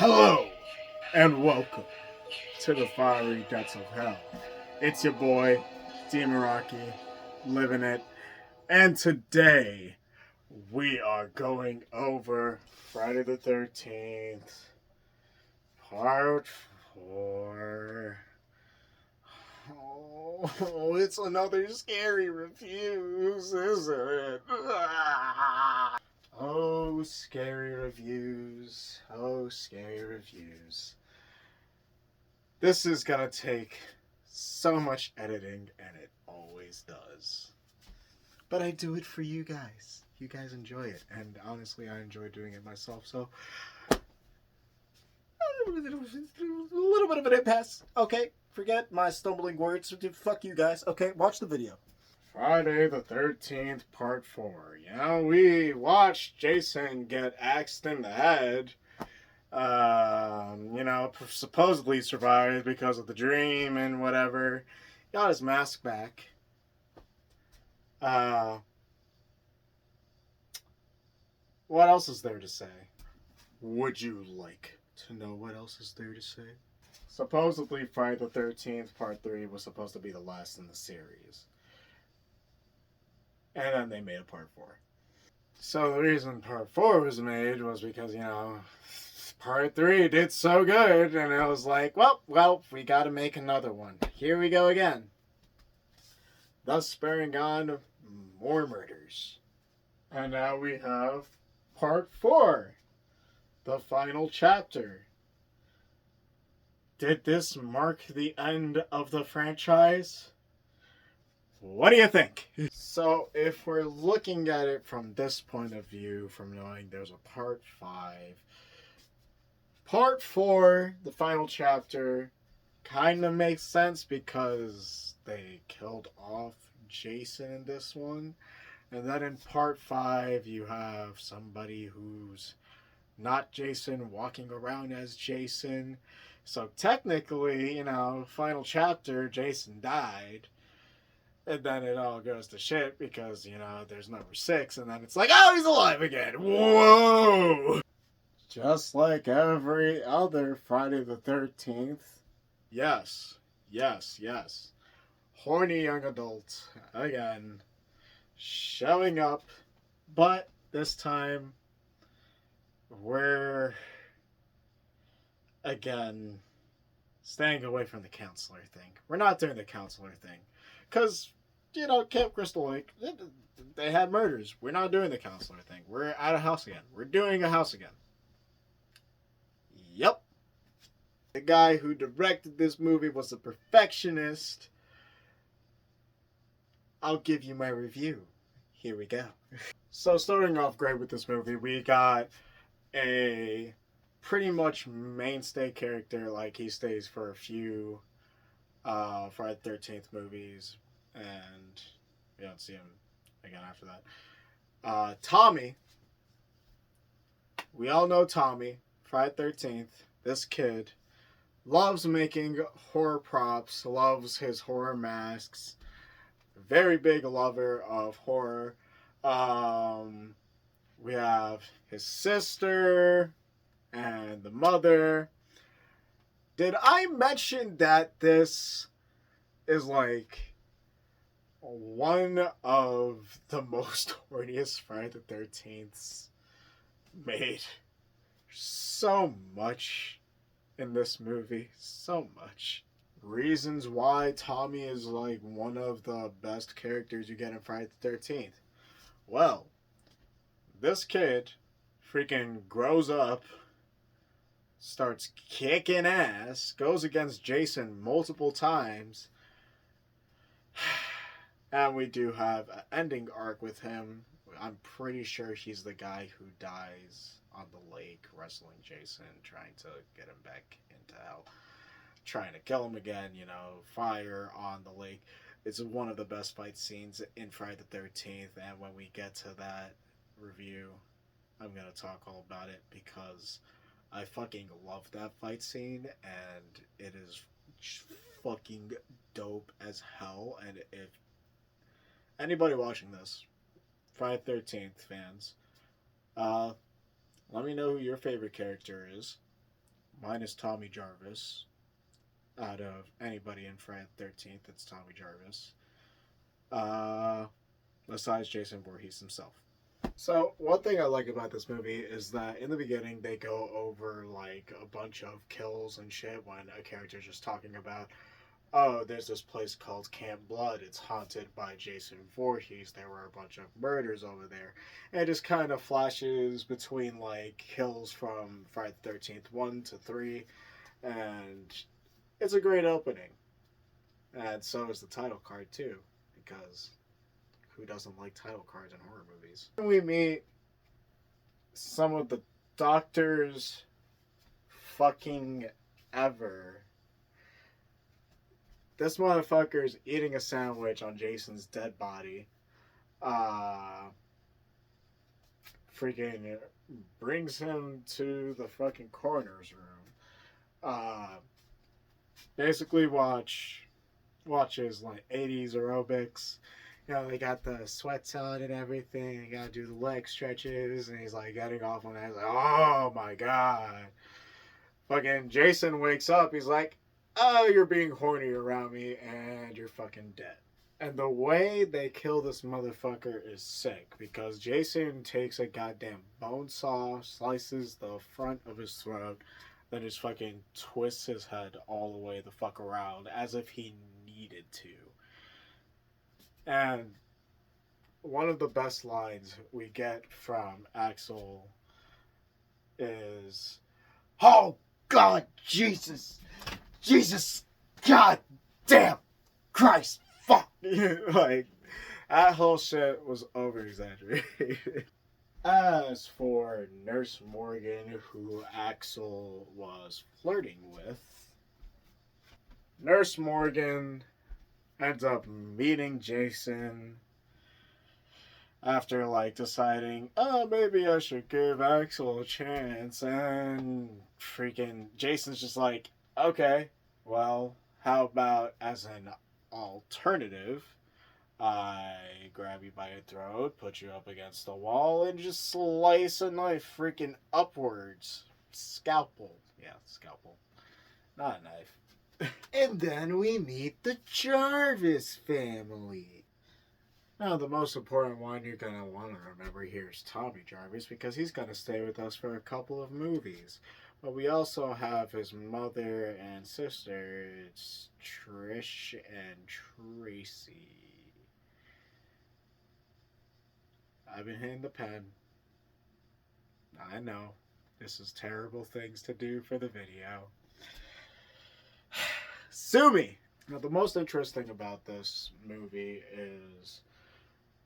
Hello, and welcome to the fiery depths of hell. It's your boy, Dmeraki, living it, and today we are going over Friday the 13th, Part 4. Oh, it's another scary reviews, isn't it? Oh, scary reviews. Oh, scary reviews. This is gonna take so much editing, and it always does. But I do it for you guys. You guys enjoy it, and honestly, I enjoy doing it myself, so a little bit of an impasse. Okay, forget my stumbling words. Fuck you guys. Okay, watch the video. Friday the 13th, Part 4. You know, we watched Jason get axed in the head. Supposedly survived because of the dream and whatever. Got his mask back. What else is there to say? Would you like to know what else is there to say? Supposedly, Friday the 13th, Part 3 was supposed to be the last in the series. And then they made a Part 4. So the reason Part 4 was made was because, Part 3 did so good, and it was like, well, we gotta make another one. Here we go again. Thus spurring on more murders. And now we have Part 4, the final chapter. Did this mark the end of the franchise? What do you think? So, if we're looking at it from this point of view, from knowing there's a Part 5, Part 4, the final chapter, kind of makes sense because they killed off Jason in this one. And then in Part 5, you have somebody who's not Jason walking around as Jason. So technically, final chapter, Jason died. And then it all goes to shit because, there's number 6. And then it's like, oh, he's alive again. Whoa! Just like every other Friday the 13th. Yes. Horny young adult, again, showing up. But this time, we're, again, staying away from the counselor thing. We're not doing the counselor thing. Because, Camp Crystal Lake, they had murders. We're not doing the counselor thing. We're at a house again. We're doing a house again. Yep. The guy who directed this movie was a perfectionist. I'll give you my review. Here we go. So starting off great with this movie, we got a pretty much mainstay character. Like, he stays for a few Friday the 13th movies, and we don't see him again after that. Tommy. We all know Tommy. Friday the 13th. This kid loves making horror props, loves his horror masks. Very big lover of horror. We have his sister and the mother. Did I mention that this is like one of the most horniest Friday the 13ths made? So much in this movie. So much. Reasons why Tommy is like one of the best characters you get in Friday the 13th. Well, this kid freaking grows up, starts kicking ass, goes against Jason multiple times, and we do have an ending arc with him. I'm pretty sure he's the guy who dies on the lake wrestling Jason, trying to get him back into hell, trying to kill him again, fire on the lake. It's one of the best fight scenes in Friday the 13th, and when we get to that review, I'm going to talk all about it because I fucking love that fight scene, and it is fucking dope as hell. And if anybody watching this, Friday the 13th fans, let me know who your favorite character is. minus Tommy Jarvis. Out of anybody in Friday the 13th, it's Tommy Jarvis. Besides Jason Voorhees himself. So, one thing I like about this movie is that in the beginning they go over like a bunch of kills and shit when a character's just talking about, oh, there's this place called Camp Blood. It's haunted by Jason Voorhees. There were a bunch of murders over there. And it just kind of flashes between like kills from Friday the 13th 1 to 3. And it's a great opening. And so is the title card too. Because who doesn't like title cards in horror movies? We meet some of the doctors fucking ever. This motherfucker's eating a sandwich on Jason's dead body. Freaking brings him to the fucking coroner's room. Basically watches like 80s aerobics. You know, they got the sweats on and everything. They gotta do the leg stretches, and he's like getting off on that. He's like, oh my god. Fucking Jason wakes up. He's like, oh, you're being horny around me, and you're fucking dead. And the way they kill this motherfucker is sick, because Jason takes a goddamn bone saw, slices the front of his throat, then just fucking twists his head all the way the fuck around, as if he needed to. And one of the best lines we get from Axel is, oh God, Jesus, God damn Christ, fuck. Like, that whole shit was over exaggerated. As for Nurse Morgan, who Axel was flirting with, Nurse Morgan ends up meeting Jason after like deciding, oh, maybe I should give Axel a chance, and freaking Jason's just like, okay, well, how about as an alternative, I grab you by your throat, put you up against the wall, and just slice a knife freaking upwards. Scalpel. Yeah, scalpel. Not a knife. And then we meet the Jarvis family. Now, the most important one you're going to want to remember here is Tommy Jarvis, because he's going to stay with us for a couple of movies. But we also have his mother and sister. It's Trish and Tracy. I've been hitting the pen. I know. This is terrible things to do for the video. Sue me! Now, the most interesting about this movie is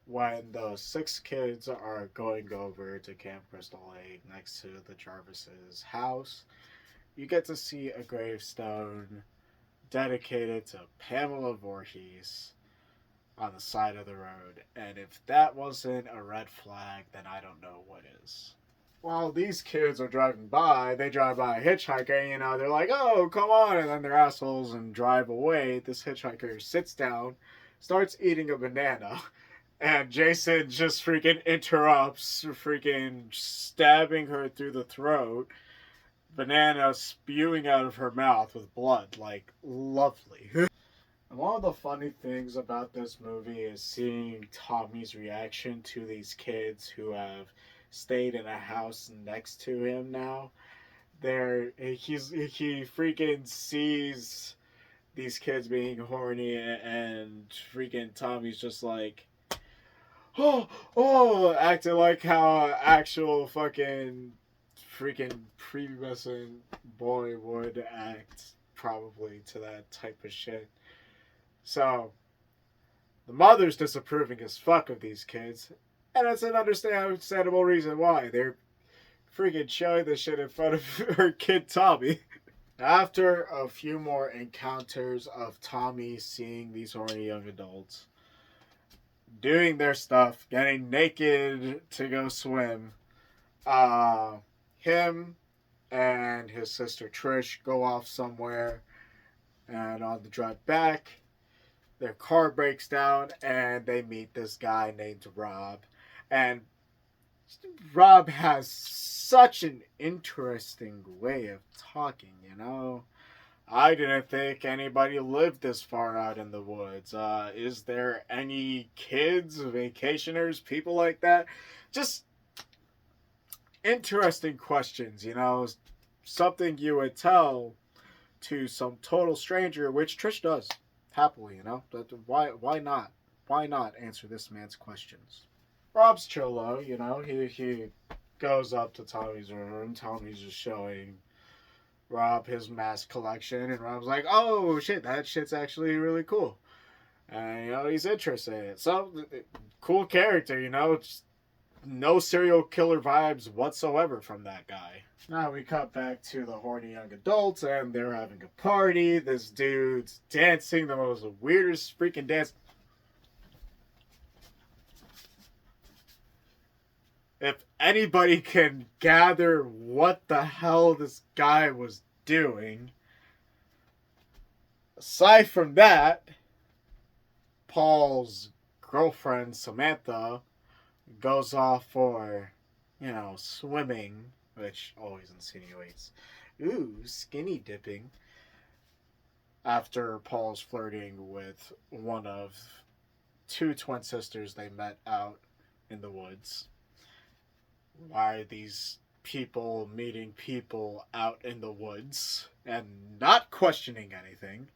when the 6 kids are going over to Camp Crystal Lake next to the Jarvis's house, you get to see a gravestone dedicated to Pamela Voorhees on the side of the road. And if that wasn't a red flag, then I don't know what is. While these kids are driving by, they drive by a hitchhiker, you know, they're like, oh, come on, and then they're assholes and drive away. This hitchhiker sits down, starts eating a banana, and Jason just freaking interrupts, freaking stabbing her through the throat, banana spewing out of her mouth with blood, like, lovely. And one of the funny things about this movie is seeing Tommy's reaction to these kids who have stayed in a house next to him now. He freaking sees these kids being horny, and freaking Tommy's just like, oh, acting like how actual fucking freaking prepubescent boy would act probably to that type of shit. So the mother's disapproving as fuck of these kids. And it's an understandable reason why. They're freaking showing this shit in front of her kid Tommy. After a few more encounters of Tommy seeing these horny young adults doing their stuff, getting naked to go swim, him and his sister Trish go off somewhere, and on the drive back, their car breaks down and they meet this guy named Rob. And Rob has such an interesting way of talking, you know? I didn't think anybody lived this far out in the woods. Is there any kids, vacationers, people like that? Just interesting questions, you know? Something you would tell to some total stranger, which Trish does happily, you know? Why not? Why not answer this man's questions? Rob's chill though, you know? He goes up to Tommy's room. Tommy's just showing Rob his mask collection, and Rob's like, "Oh shit, that shit's actually really cool," and you know he's interested in it. So cool character, you know. Just no serial killer vibes whatsoever from that guy. Now we cut back to the horny young adults, and they're having a party. This dude's dancing the most weirdest freaking dance. If anybody can gather what the hell this guy was doing, aside from that, Paul's girlfriend, Samantha, goes off for, you know, swimming, which always insinuates, ooh, skinny dipping, after Paul's flirting with one of two twin sisters they met out in the woods. Why are these people meeting people out in the woods and not questioning anything?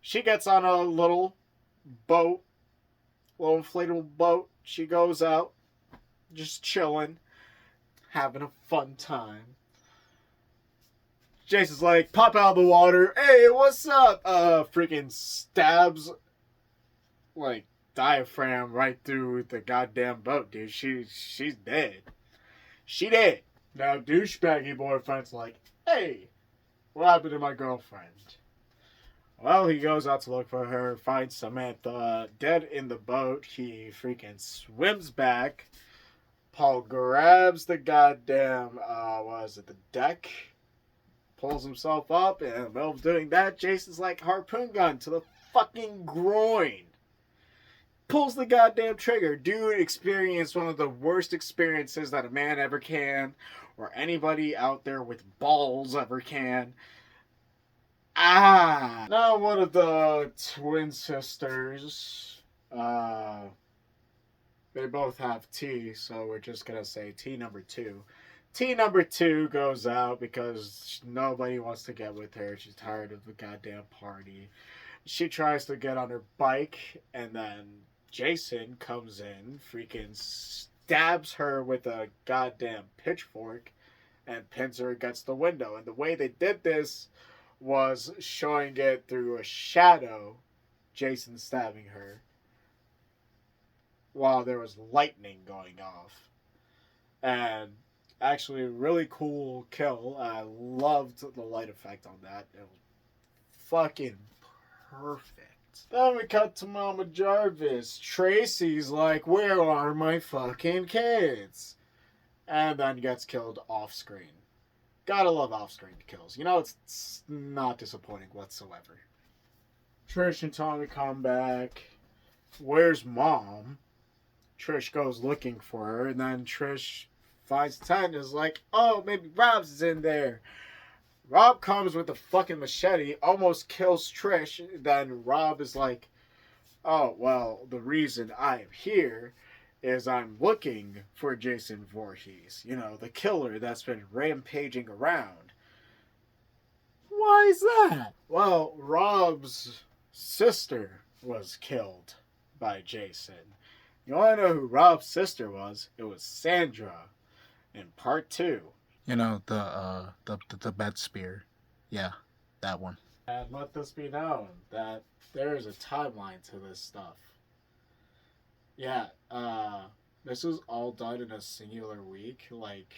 She gets on a little boat, little inflatable boat. She goes out, just chilling, having a fun time. Jason's like, pop out of the water. Hey, what's up? Freaking stabs, like, diaphragm right through the goddamn boat, dude. She's dead. She dead. Now douchebaggy boyfriend's like, hey, what happened to my girlfriend? Well, he goes out to look for her, finds Samantha dead in the boat. He freaking swims back. Paul grabs the goddamn the deck, pulls himself up, and in the middle of doing that, Jason's like, harpoon gun to the fucking groin. Pulls the goddamn trigger. Dude experienced one of the worst experiences that a man ever can, or anybody out there with balls ever can. Now one of the twin sisters, they both have T, so we're just gonna say T number 2. T number 2 goes out because nobody wants to get with her. She's tired of the goddamn party. She tries to get on her bike, and then Jason comes in, freaking stabs her with a goddamn pitchfork, and pins her against the window. And the way they did this was showing it through a shadow, Jason stabbing her, while there was lightning going off. And actually, a really cool kill. I loved the light effect on that. It was fucking perfect. Then we cut to Mama Jarvis. Tracy's like, where are my fucking kids? And then gets killed off screen. Gotta love off screen kills. You know, it's not disappointing whatsoever. Trish and Tommy come back. Where's Mom? Trish goes looking for her, and then Trish finds Ted and is like, oh, maybe Rob's is in there. Rob comes with a fucking machete, almost kills Trish. Then Rob is like, oh, well, the reason I am here is I'm looking for Jason Voorhees. You know, the killer that's been rampaging around. Why is that? Well, Rob's sister was killed by Jason. You want to know who Rob's sister was? It was Sandra in part 2. You know, the bed spear. Yeah, that one. And let this be known that there is a timeline to this stuff. Yeah, this was all done in a singular week, like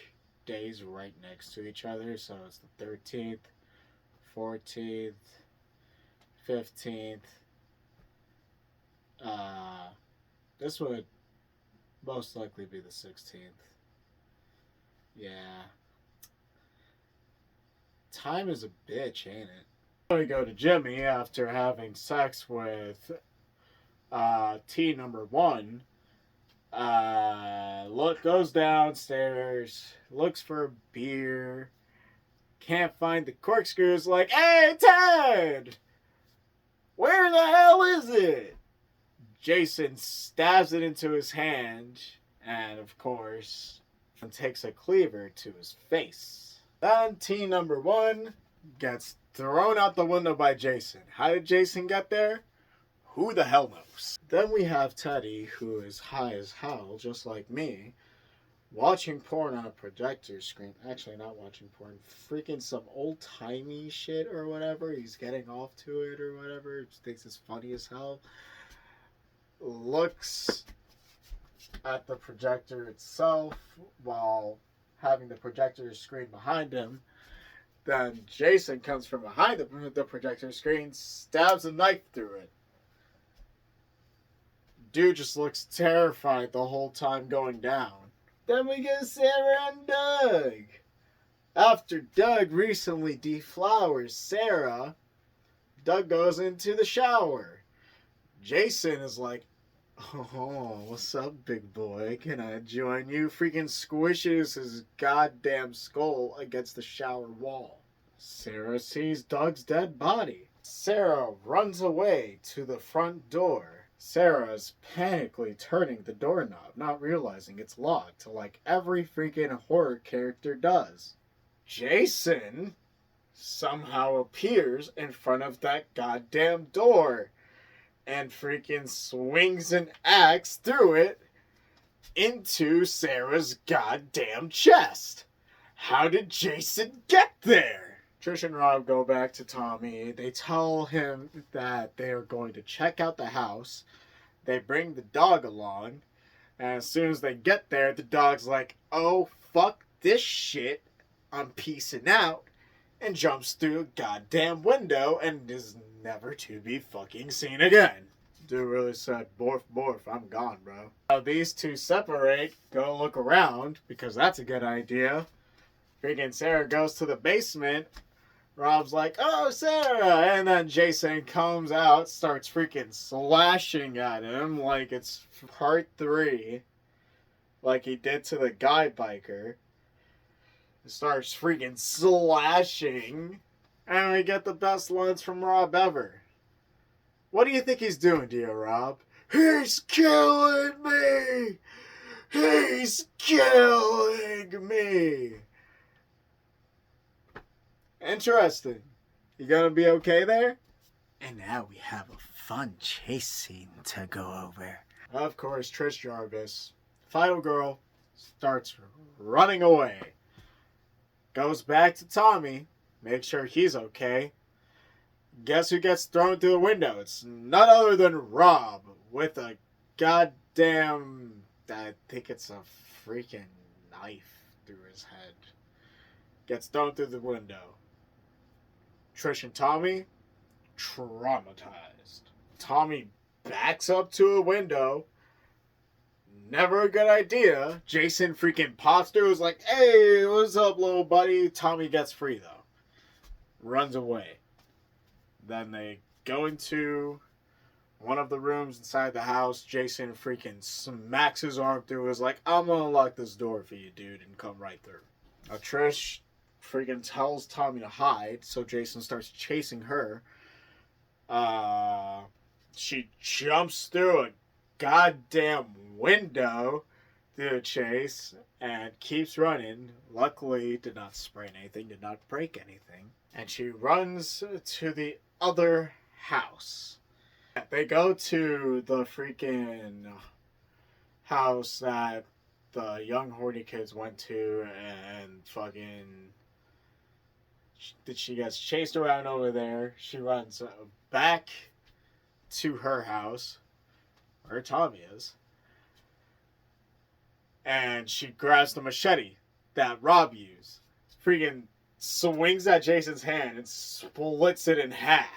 days right next to each other. So it's the 13th, 14th, 15th. This would most likely be the 16th. Yeah. Time is a bitch, ain't it? We go to Jimmy after having sex with T number 1. Goes downstairs, looks for a beer, can't find the corkscrews, like, hey, Ted! Where the hell is it? Jason stabs it into his hand, and of course, takes a cleaver to his face. Then teen number 1 gets thrown out the window by Jason. How did Jason get there? Who the hell knows? Then we have Teddy, who is high as hell, just like me, watching porn on a projector screen. Actually, not watching porn. Freaking some old-timey shit or whatever. He's getting off to it or whatever. He thinks it's funny as hell. Looks at the projector itself while having the projector screen behind him. Then Jason comes from behind the projector screen, stabs a knife through it. Dude just looks terrified the whole time going down. Then we get Sarah and Doug. After Doug recently deflowers Sarah, Doug goes into the shower. Jason is like, oh, what's up, big boy? Can I join you? Freaking squishes his goddamn skull against the shower wall. Sarah sees Doug's dead body. Sarah runs away to the front door. Sarah's panically turning the doorknob, not realizing it's locked, like every freaking horror character does. Jason somehow appears in front of that goddamn door and freaking swings an axe through it into Sarah's goddamn chest. How did Jason get there? Trish and Rob go back to Tommy. They tell him that they are going to check out the house. They bring the dog along. And as soon as they get there, the dog's like, oh, fuck this shit. I'm peacing out. And jumps through a goddamn window and is never to be fucking seen again. Dude really said, borf, borf, I'm gone, bro. Now these two separate, go look around, because that's a good idea. Freaking Sarah goes to the basement. Rob's like, oh, Sarah! And then Jason comes out, starts freaking slashing at him like it's part 3. Like he did to the guy biker. Starts freaking slashing. And we get the best lines from Rob ever. What do you think he's doing to you, Rob? He's killing me! He's killing me! Interesting. You gonna be okay there? And now we have a fun chase scene to go over. Of course, Trish Jarvis, final girl, starts running away. Goes back to Tommy, makes sure he's okay. Guess who gets thrown through the window? It's none other than Rob with a goddamn, I think it's a freaking knife through his head. Gets thrown through the window. Trish and Tommy, traumatized. Tommy backs up to a window. Never a good idea. Jason freaking pops through. Is like, hey, what's up, little buddy? Tommy gets free, though. Runs away. Then they go into one of the rooms inside the house. Jason freaking smacks his arm through. Is like, I'm gonna lock this door for you, dude, and come right through. Now, Trish freaking tells Tommy to hide, so Jason starts chasing her. She jumps through a goddamn window through the chase and keeps running. Luckily, did not sprain anything, did not break anything. And she runs to the other house. They go to the freaking house that the young horny kids went to, and fucking she gets chased around over there. She runs back to her house where Tommy is, and she grabs the machete that Rob used. Freaking swings at Jason's hand and splits it in half.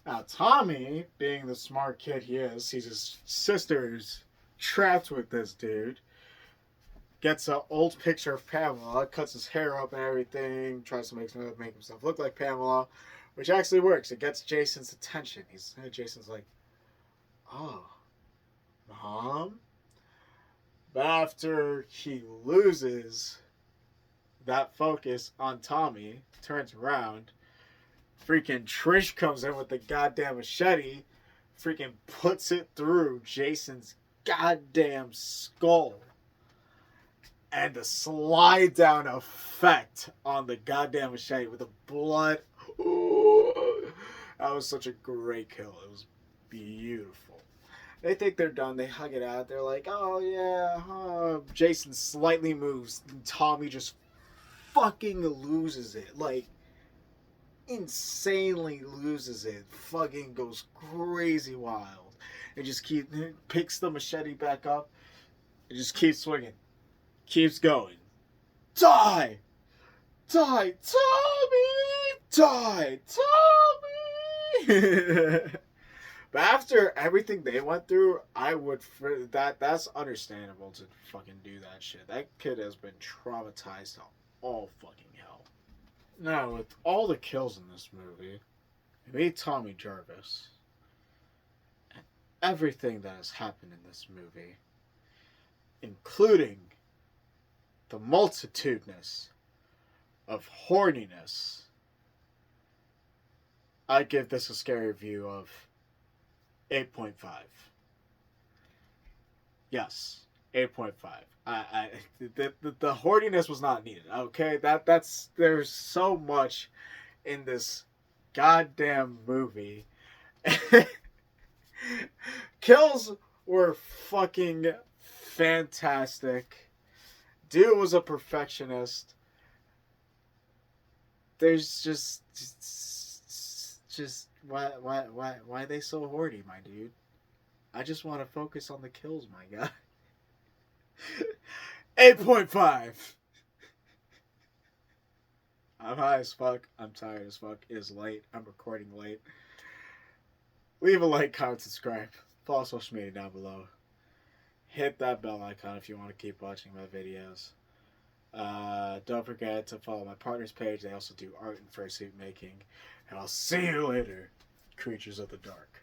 Now Tommy, being the smart kid he is, sees his sister's trapped with this dude. Gets an old picture of Pamela, cuts his hair up and everything, tries to make himself look like Pamela, which actually works. It gets Jason's attention. Jason's like, oh, Mom? But after he loses that focus on Tommy, turns around, freaking Trish comes in with the goddamn machete, freaking puts it through Jason's goddamn skull. And the slide down effect on the goddamn machete with the blood. Ooh, that was such a great kill. It was beautiful. They think they're done. They hug it out. They're like, oh yeah. Jason slightly moves. And Tommy just fucking loses it. Like, insanely loses it. Fucking goes crazy wild. And just picks the machete back up. And just keeps swinging. Keeps going. Die! Die! Tommy! Die! Tommy! But after everything they went through, I would... That's understandable to fucking do that shit. That kid has been traumatized to all fucking hell. Now, with all the kills in this movie, it made Tommy Jarvis. And everything that has happened in this movie, including the multitudinous of horniness, I give this a scary review of 8.5. Yes, 8.5. The horniness was not needed. Okay, there's so much in this goddamn movie. Kills were fucking fantastic. Dude was a perfectionist. There's just why are they so horny, my dude? I just want to focus on the kills, my guy. 8.5. I'm high as fuck. I'm tired as fuck. It is late. I'm recording late. Leave a like, comment, subscribe. Follow social media down below. Hit that bell icon if you want to keep watching my videos. Don't forget to follow my partner's page. They also do art and fursuit making. And I'll see you later, creatures of the dark.